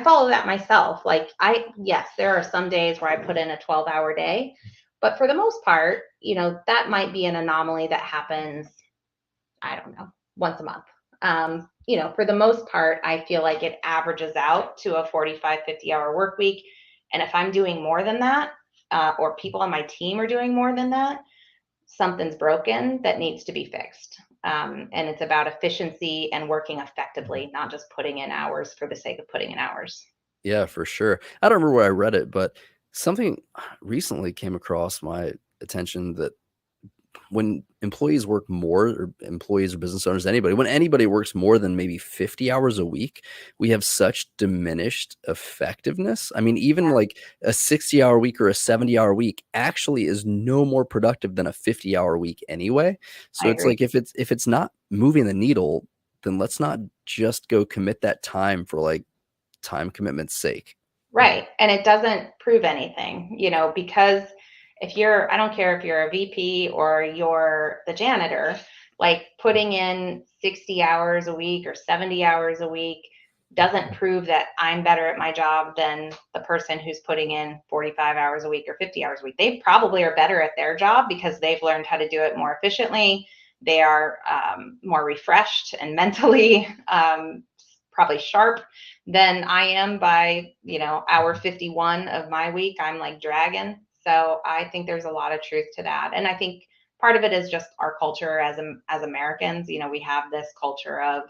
follow that myself. Like yes, there are some days where I put in a 12-hour day, but for the most part, that might be an anomaly that happens, I don't know, once a month. For the most part, I feel like it averages out to a 45, 50-hour work week. And if I'm doing more than that, or people on my team are doing more than that, something's broken that needs to be fixed. And it's about efficiency and working effectively, not just putting in hours for the sake of putting in hours. Yeah, for sure. I don't remember where I read it, but something recently came across my attention that when employees work more, or employees or business owners, when anybody works more than maybe 50 hours a week, we have such diminished effectiveness. I mean, even like a 60-hour week or a 70-hour week actually is no more productive than a 50-hour week anyway. I So it's agree. like if it's not moving the needle, then let's not just go commit that time for like time commitment's sake. Right. And it doesn't prove anything, because I don't care if you're a VP or you're the janitor, like putting in 60 hours a week or 70 hours a week doesn't prove that I'm better at my job than the person who's putting in 45 hours a week or 50 hours a week. They probably are better at their job because they've learned how to do it more efficiently. They are more refreshed and mentally probably sharp than I am by, hour 51 of my week. I'm like dragging. So I think there's a lot of truth to that. And I think part of it is just our culture as Americans. We have this culture of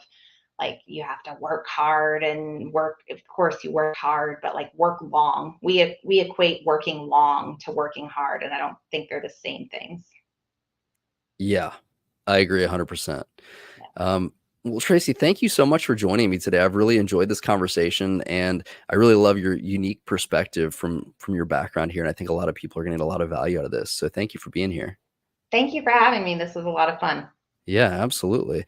like you have to work hard and work. Of course, you work hard, but like work long. We equate working long to working hard, and I don't think they're the same things. Yeah, I agree 100%. Well, Traci, thank you so much for joining me today. I've really enjoyed this conversation, and I really love your unique perspective from your background here. And I think a lot of people are going to get a lot of value out of this. So thank you for being here. Thank you for having me. This was a lot of fun. Yeah, absolutely.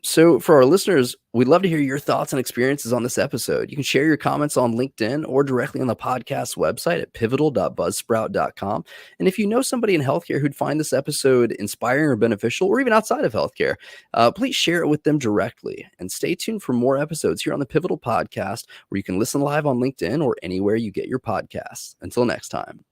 So for our listeners, we'd love to hear your thoughts and experiences on this episode. You can share your comments on LinkedIn or directly on the podcast website at pivotal.buzzsprout.com. And if you know somebody in healthcare who'd find this episode inspiring or beneficial, or even outside of healthcare, please share it with them directly. And stay tuned for more episodes here on the Pivotal Podcast, where you can listen live on LinkedIn or anywhere you get your podcasts. Until next time.